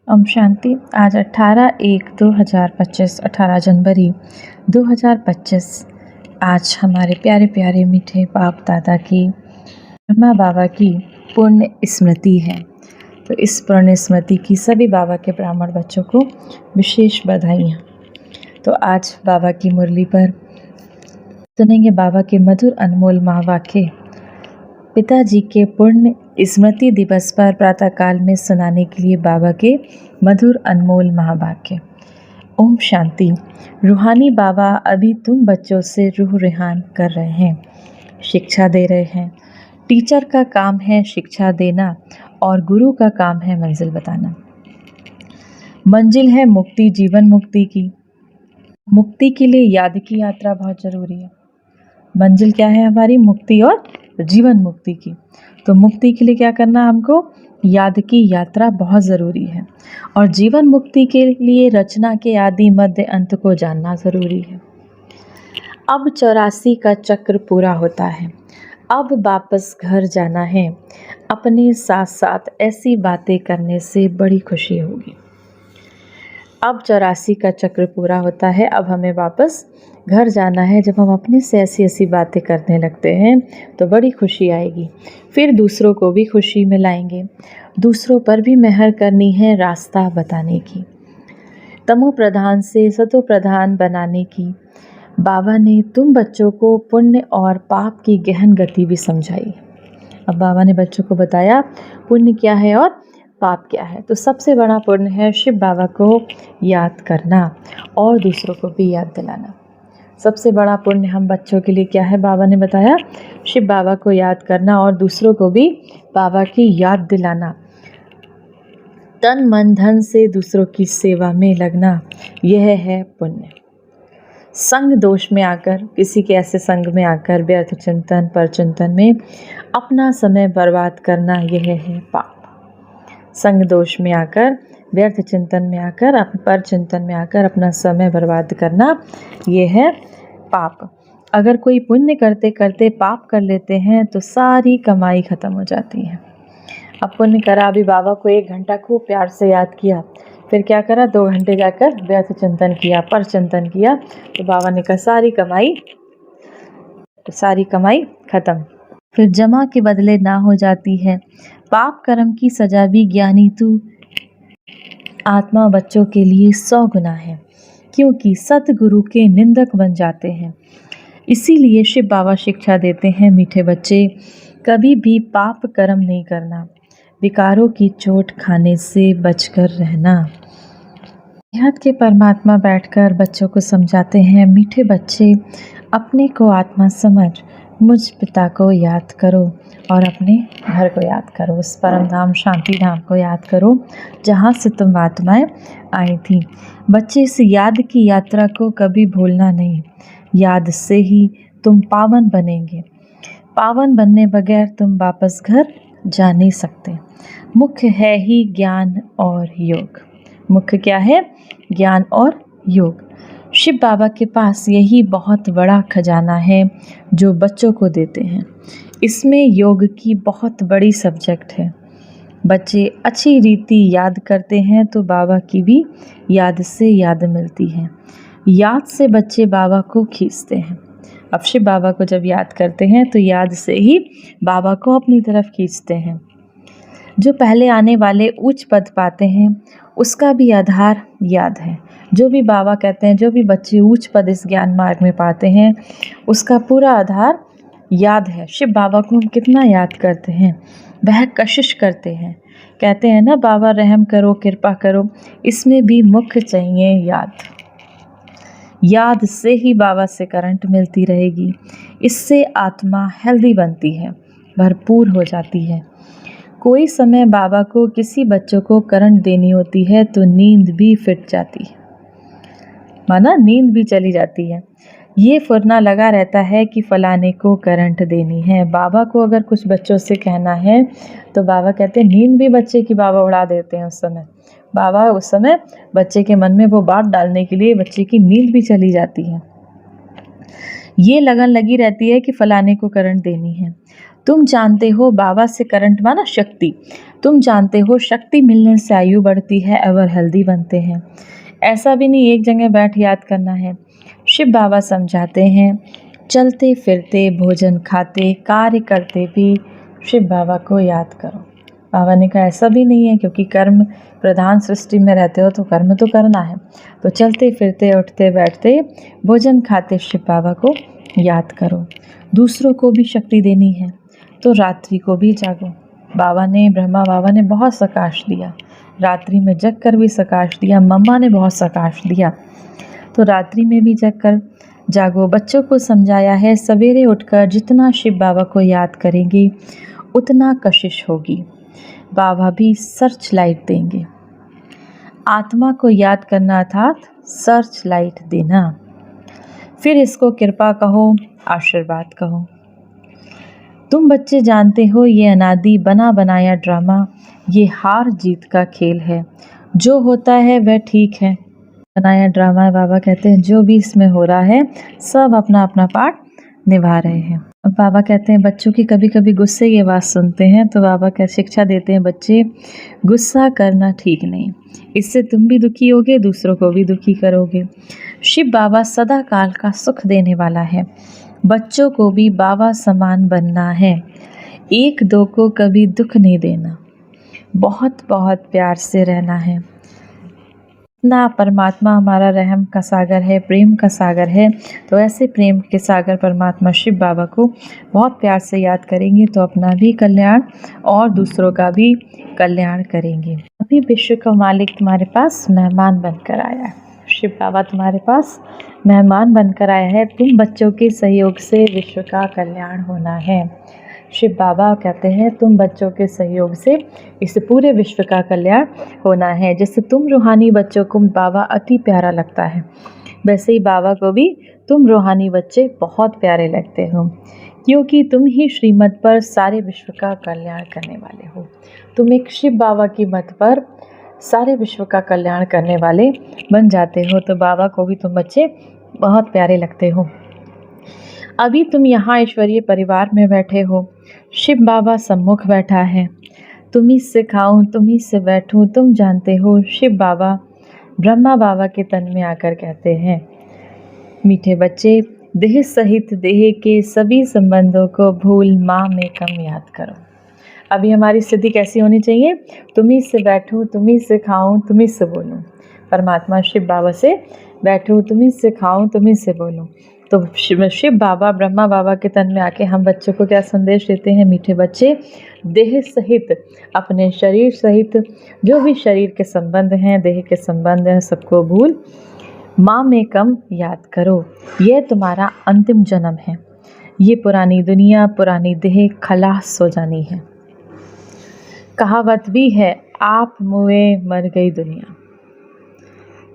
ओम शांति। आज 18/1/2025 18 जनवरी 2025। आज हमारे प्यारे प्यारे मीठे बाप दादा की ब्रह्मा बाबा की पुण्य स्मृति है। तो इस पुण्य स्मृति की सभी बाबा के ब्राह्मण बच्चों को विशेष बधाइयाँ। तो आज बाबा की मुरली पर सुनेंगे बाबा के मधुर अनमोल महावाक्य पिताजी के पुण्य स्मृति दिवस पर प्रातःकाल में सुनाने के लिए बाबा के मधुर अनमोल महावाक्य। ओम शांति। रूहानी बाबा अभी तुम बच्चों से रूह रिहान कर रहे हैं, शिक्षा दे रहे हैं। टीचर का काम है शिक्षा देना और गुरु का काम है मंजिल बताना। मंजिल है मुक्ति, जीवन मुक्ति की। मुक्ति के लिए याद की यात्रा बहुत ज़रूरी है। मंजिल क्या है हमारी? मुक्ति और जीवन मुक्ति की। तो मुक्ति के लिए क्या करना हमको? याद की यात्रा बहुत ज़रूरी है। और जीवन मुक्ति के लिए रचना के आदि मध्य अंत को जानना ज़रूरी है। अब 84 का चक्र पूरा होता है। अब वापस घर जाना है। अपने साथ साथ ऐसी बातें करने से बड़ी खुशी होगी। अब 84 का चक्र पूरा होता है। अब हमें वापस घर जाना है। जब हम अपने से ऐसी बातें करने लगते हैं तो बड़ी खुशी आएगी। फिर दूसरों को भी खुशी में लाएंगे। दूसरों पर भी मेहर करनी है, रास्ता बताने की, तमो प्रधान से सतो प्रधान बनाने की। बाबा ने तुम बच्चों को पुण्य और पाप की गहन गति भी समझाई। अब बाबा ने बच्चों को बताया पुण्य क्या है और पाप क्या है। तो सबसे बड़ा पुण्य है शिव बाबा को याद करना और दूसरों को भी याद दिलाना। सबसे बड़ा पुण्य हम बच्चों के लिए क्या है? बाबा ने बताया शिव बाबा को याद करना और दूसरों को भी बाबा की याद दिलाना। तन मन धन से दूसरों की सेवा में लगना, यह है पुण्य। संग दोष में आकर, किसी के ऐसे संग में आकर व्यर्थ चिंतन पर चिंतन में अपना समय बर्बाद करना, यह है पाप। संग दोष में आकर, व्यर्थ चिंतन में आकर, पर चिंतन में आकर अपना समय बर्बाद करना, यह है पाप। अगर कोई पुण्य करते करते पाप कर लेते हैं तो सारी कमाई खत्म हो जाती है। अब पुण्य करा, अभी बाबा को 1 घंटा खूब प्यार से याद किया, फिर क्या करा? 2 घंटे जाकर व्यर्थ चिंतन किया, पर चिंतन किया, तो बाबा ने कहा सारी कमाई खत्म। फिर जमा के बदले ना हो जाती है। पाप कर्म की सजा भी ज्ञानी तू आत्मा बच्चों के लिए 100 गुना है, क्योंकि सतगुरु के निंदक बन जाते हैं। इसीलिए शिव बाबा शिक्षा देते हैं, मीठे बच्चे कभी भी पाप कर्म नहीं करना, विकारों की चोट खाने से बचकर रहना। बेहद के परमात्मा बैठकर बच्चों को समझाते हैं, मीठे बच्चे अपने को आत्मा समझ मुझ पिता को याद करो और अपने घर को याद करो, उस परम धाम शांति धाम को याद करो जहाँ से तुम आत्माएं आई थी। बच्चे इस याद की यात्रा को कभी भूलना नहीं। याद से ही तुम पावन बनेंगे। पावन बनने बगैर तुम वापस घर जा नहीं सकते। मुख्य है ही ज्ञान और योग। मुख्य क्या है? ज्ञान और योग। शिव बाबा के पास यही बहुत बड़ा खजाना है जो बच्चों को देते हैं। इसमें योग की बहुत बड़ी सब्जेक्ट है। बच्चे अच्छी रीति याद करते हैं तो बाबा की भी याद से याद मिलती है। याद से बच्चे बाबा को खींचते हैं। अब शिव बाबा को जब याद करते हैं तो याद से ही बाबा को अपनी तरफ खींचते हैं। जो पहले आने वाले उच्च पद पाते हैं उसका भी आधार याद है। जो भी बाबा कहते हैं, जो भी बच्चे उच्च पद इस ज्ञान मार्ग में पाते हैं उसका पूरा आधार याद है। शिव बाबा को हम कितना याद करते हैं, वह कशिश करते हैं। कहते हैं ना, बाबा रहम करो, कृपा करो। इसमें भी मुख्य चाहिए याद। याद से ही बाबा से करंट मिलती रहेगी। इससे आत्मा हेल्दी बनती है, भरपूर हो जाती है। कोई समय बाबा को किसी बच्चों को करंट देनी होती है तो नींद भी फिट जाती है, माना नींद भी चली जाती है। ये फुरना लगा रहता है कि फलाने को करंट देनी है। बाबा को अगर कुछ बच्चों से कहना है तो बाबा कहते हैं, नींद भी बच्चे की बाबा उड़ा देते हैं। उस समय बाबा उस समय बच्चे के मन में वो बात डालने के लिए बच्चे की नींद भी चली जाती है। ये लगन लगी रहती है कि फलाने को करंट देनी है। तुम जानते हो बाबा से करंट माना शक्ति। तुम जानते हो शक्ति मिलने से आयु बढ़ती है, एवर हेल्दी बनते हैं। ऐसा भी नहीं एक जगह बैठ याद करना है। शिव बाबा समझाते हैं, चलते फिरते, भोजन खाते, कार्य करते भी शिव बाबा को याद करो। बाबा ने कहा ऐसा भी नहीं है, क्योंकि कर्म प्रधान सृष्टि में रहते हो तो कर्म तो करना है। तो चलते फिरते, उठते बैठते, भोजन खाते शिव बाबा को याद करो। दूसरों को भी शक्ति देनी है तो रात्रि को भी जागो। ब्रह्मा बाबा ने बहुत प्रकाश दिया, रात्रि में जग कर भी प्रकाश दिया। मम्मा ने बहुत प्रकाश दिया, तो रात्रि में भी जग कर जागो। बच्चों को समझाया है, सवेरे उठकर जितना शिव बाबा को याद करेंगे उतना कशिश होगी। बाबा भी सर्च लाइट देंगे। आत्मा को याद करना अर्थात सर्च लाइट देना। फिर इसको कृपा कहो, आशीर्वाद कहो। तुम बच्चे जानते हो ये अनादि बना बनाया ड्रामा, ये हार जीत का खेल है। जो होता है वह ठीक है, बनाया ड्रामा है। बाबा कहते हैं जो भी इसमें हो रहा है सब अपना अपना पार्ट निभा रहे हैं। अब बाबा कहते हैं बच्चों की कभी कभी गुस्से की आवाज़ सुनते हैं तो बाबा क्या शिक्षा देते हैं, बच्चे गुस्सा करना ठीक नहीं, इससे तुम भी दुखी होगे, दूसरों को भी दुखी करोगे। शिव बाबा सदा काल का सुख देने वाला है, बच्चों को भी बाबा समान बनना है, एक दो को कभी दुख नहीं देना, बहुत बहुत प्यार से रहना है। इतना परमात्मा हमारा रहम का सागर है, प्रेम का सागर है, तो ऐसे प्रेम के सागर परमात्मा शिव बाबा को बहुत प्यार से याद करेंगे तो अपना भी कल्याण और दूसरों का भी कल्याण करेंगे। अभी विश्व का मालिक तुम्हारे पास मेहमान बनकर आया है, शिव बाबा तुम्हारे पास मेहमान बनकर आया है। तुम बच्चों के सहयोग से विश्व का कल्याण होना है। शिव बाबा कहते हैं तुम बच्चों के सहयोग से इस पूरे विश्व का कल्याण होना है। जैसे तुम रूहानी बच्चों को बाबा अति प्यारा लगता है, वैसे ही बाबा को भी तुम रूहानी बच्चे बहुत प्यारे लगते हो, क्योंकि तुम ही श्रीमत पर सारे विश्व का कल्याण करने वाले हो। तुम एक शिव बाबा की मत पर सारे विश्व का कल्याण करने वाले बन जाते हो, तो बाबा को भी तुम बच्चे बहुत प्यारे लगते हो। अभी तुम यहाँ ईश्वरीय परिवार में बैठे हो, शिव बाबा सम्मुख बैठा है, तुम्ही से खाऊं तुम्ही से बैठूं। तुम जानते हो शिव बाबा ब्रह्मा बाबा के तन में आकर कहते हैं, मीठे बच्चे देह सहित देह के सभी संबंधों को भूल माँ में कम याद करो। अभी हमारी स्थिति कैसी होनी चाहिए, तुम्ही से बैठूं तुम्ही से खाऊं तुम्ही से बोलूं। परमात्मा शिव बाबा से बैठूं तुम्ही से खाऊं तुम्ही से बोलूं। तो शिव बाबा ब्रह्मा बाबा के तन में आके हम बच्चों को क्या संदेश देते हैं, मीठे बच्चे देह सहित अपने शरीर सहित जो भी शरीर के संबंध हैं, देह के संबंध हैं, सबको भूल माँ में कम याद करो। यह तुम्हारा अंतिम जन्म है, ये पुरानी दुनिया पुरानी देह खलास हो जानी है। कहावत भी है, आप मुए मर गई दुनिया।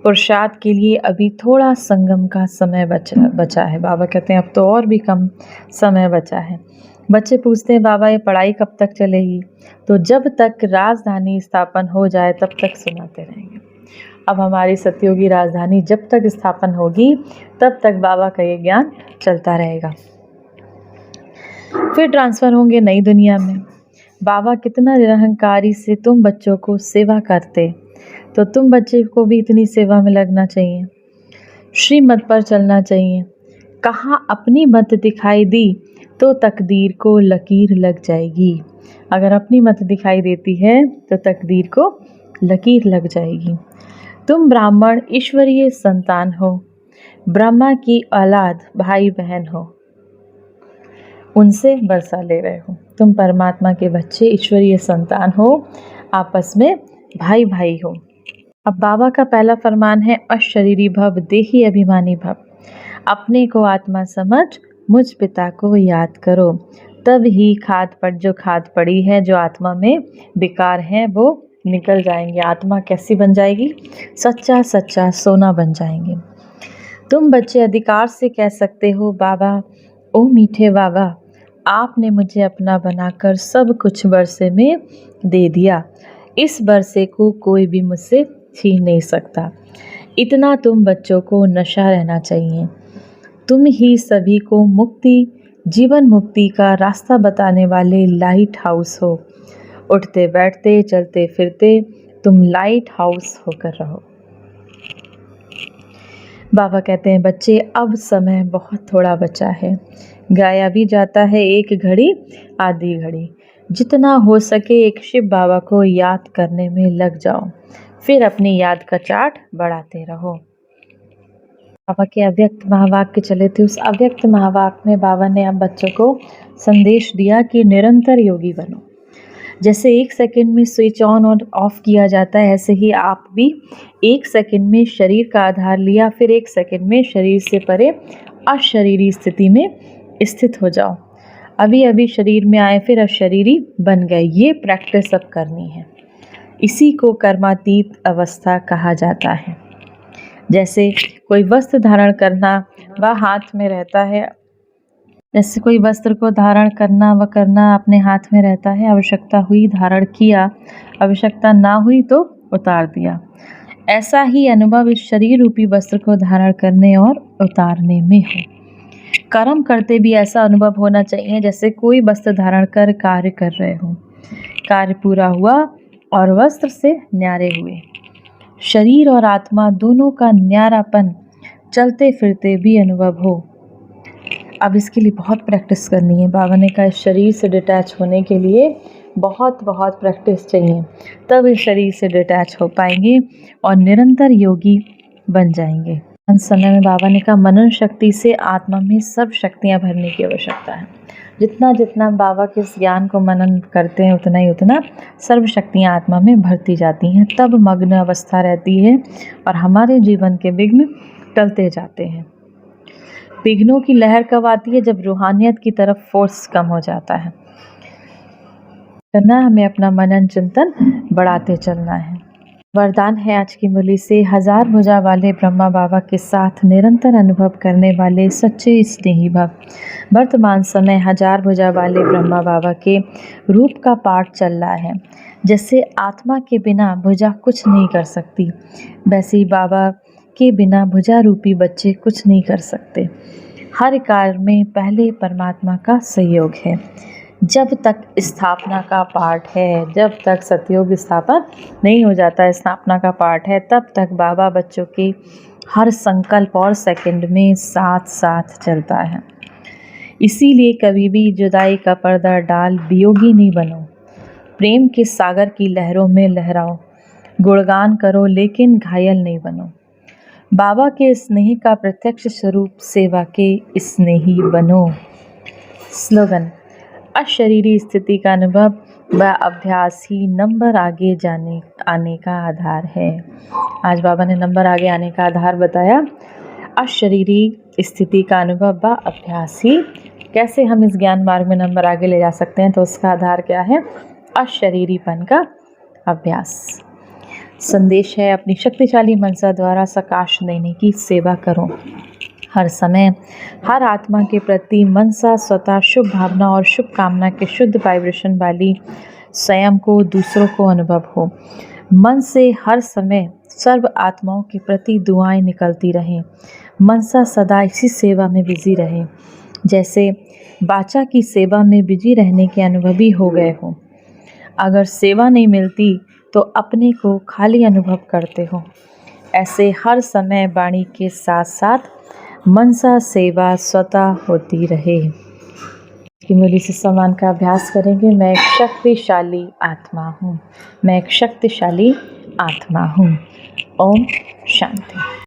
पुरुषार्थ के लिए अभी थोड़ा संगम का समय बचा है। बाबा कहते हैं अब तो और भी कम समय बचा है। बच्चे पूछते हैं बाबा ये पढ़ाई कब तक चलेगी, तो जब तक राजधानी स्थापन हो जाए तब तक सुनाते रहेंगे। अब हमारी सतयुगी राजधानी जब तक स्थापन होगी तब तक बाबा का ये ज्ञान चलता रहेगा। फिर ट्रांसफ़र होंगे नई दुनिया में। बाबा कितना निरहंकारी से तुम बच्चों को सेवा करते, तो तुम बच्चे को भी इतनी सेवा में लगना चाहिए, श्रीमत पर चलना चाहिए। कहाँ अपनी मत दिखाई दी तो तकदीर को लकीर लग जाएगी। अगर अपनी मत दिखाई देती है तो तकदीर को लकीर लग जाएगी। तुम ब्राह्मण ईश्वरीय संतान हो, ब्रह्मा की औलाद भाई बहन हो, उनसे वर्षा ले रहे हो। तुम परमात्मा के बच्चे ईश्वरीय संतान हो, आपस में भाई भाई हो। अब बाबा का पहला फरमान है, अशरीरी भव देही अभिमानी भव। अपने को आत्मा समझ मुझ पिता को याद करो, तब ही जो खाद पड़ी है, जो आत्मा में विकार है वो निकल जाएंगे। आत्मा कैसी बन जाएगी, सच्चा सच्चा सोना बन जाएंगे। तुम बच्चे अधिकार से कह सकते हो, बाबा ओ मीठे बाबा आपने मुझे अपना बनाकर सब कुछ बरसे में दे दिया, इस बरसे को कोई भी मुझसे छीन नहीं सकता। इतना तुम बच्चों को नशा रहना चाहिए। तुम ही सभी को मुक्ति जीवन मुक्ति का रास्ता बताने वाले लाइट हाउस हो। उठते बैठते चलते फिरते तुम लाइट हाउस होकर रहो। बाबा कहते हैं बच्चे अब समय बहुत थोड़ा बचा है, गाया भी जाता है एक घड़ी आधी घड़ी, जितना हो सके एक शिव बाबा को याद करने में लग जाओ, फिर अपनी याद का चार्ट बढ़ाते रहो। बाबा के अव्यक्त महावाक्य चले थे, उस अव्यक्त महावाक्य में बाबा ने अब बच्चों को संदेश दिया कि निरंतर योगी बनो। जैसे 1 सेकंड में स्विच ऑन और ऑफ किया जाता है, ऐसे ही आप भी 1 सेकंड में शरीर का आधार लिया, फिर 1 सेकंड में शरीर से परे अशरीरी स्थिति में स्थित हो जाओ। अभी अभी शरीर में आए फिर अशरीरी बन गए, ये प्रैक्टिस अब करनी है। इसी को कर्मातीत अवस्था कहा जाता है। जैसे कोई वस्त्र धारण करना व हाथ में रहता है, जैसे कोई वस्त्र को धारण करना व करना अपने हाथ में रहता है, आवश्यकता हुई धारण किया, आवश्यकता ना हुई तो उतार दिया। ऐसा ही अनुभव इस शरीर रूपी वस्त्र को धारण करने और उतारने में हो। कर्म करते भी ऐसा अनुभव होना चाहिए जैसे कोई वस्त्र धारण कर कार्य कर रहे हो, कार्य पूरा हुआ और वस्त्र से न्यारे हुए। शरीर और आत्मा दोनों का न्यारापन चलते फिरते भी अनुभव हो। अब इसके लिए बहुत प्रैक्टिस करनी है। बाबा ने कहा इस शरीर से डिटैच होने के लिए बहुत प्रैक्टिस चाहिए, तब इस शरीर से डिटैच हो पाएंगे और निरंतर योगी बन जाएंगे। अंत समय में बाबा ने कहा मनन शक्ति से आत्मा में सब शक्तियाँ भरने की आवश्यकता है। जितना जितना बाबा के इस ज्ञान को मनन करते हैं उतना सर्व शक्तियाँ आत्मा में भरती जाती हैं, तब मग्न अवस्था रहती है और हमारे जीवन के विघ्न टलते जाते हैं। विघ्नों की लहर कब आती है? जब रूहानियत की तरफ फोर्स कम हो जाता है। करना हमें अपना मनन चिंतन बढ़ाते चलना है। वरदान है आज की मुरली से, 1000 भुजा वाले ब्रह्मा बाबा के साथ निरंतर अनुभव करने वाले सच्चे स्नेही भव। वर्तमान समय 1000 भुजा वाले ब्रह्मा बाबा के रूप का पाठ चल रहा है। जैसे आत्मा के बिना भुजा कुछ नहीं कर सकती, वैसे ही बाबा के बिना भुजा रूपी बच्चे कुछ नहीं कर सकते। हर कार्य में पहले परमात्मा का सहयोग है। जब तक स्थापना का पाठ है, जब तक सतयुग स्थापन नहीं हो जाता, स्थापना का पाठ है, तब तक बाबा बच्चों के हर संकल्प और सेकंड में साथ साथ चलता है। इसीलिए कभी भी जुदाई का पर्दा डाल वियोगी नहीं बनो। प्रेम के सागर की लहरों में लहराओ, गुणगान करो लेकिन घायल नहीं बनो। बाबा के स्नेह का प्रत्यक्ष स्वरूप सेवा के स्नेही बनो। स्लोगन, अशरीरी स्थिति का अनुभव व अभ्यास ही नंबर आगे आने का आधार है। आज बाबा ने नंबर आगे आने का आधार बताया। अशरीरी स्थिति का अनुभव व अभ्यास ही, कैसे हम इस ज्ञान मार्ग में नंबर आगे ले जा सकते हैं, तो उसका आधार क्या है? अशरीरीपन का अभ्यास। संदेश है अपनी शक्तिशाली मनसा द्वारा सकाश देने की सेवा करो। हर समय हर आत्मा के प्रति मनसा स्वतः शुभ भावना और शुभ कामना के शुद्ध वाइब्रेशन वाली स्वयं को, दूसरों को अनुभव हो। मन से हर समय सर्व आत्माओं के प्रति दुआएं निकलती रहें। मनसा सदा इसी सेवा में बिजी रहे, जैसे बाचा की सेवा में बिजी रहने के अनुभवी हो गए हो। अगर सेवा नहीं मिलती तो अपने को खाली अनुभव करते हो। ऐसे हर समय वाणी के साथ साथ मनसा सेवा स्वतः होती रहे। कि मुरली से सम्मान का अभ्यास करेंगे। मैं एक शक्तिशाली आत्मा हूँ, मैं एक शक्तिशाली आत्मा हूँ। ओम शांति।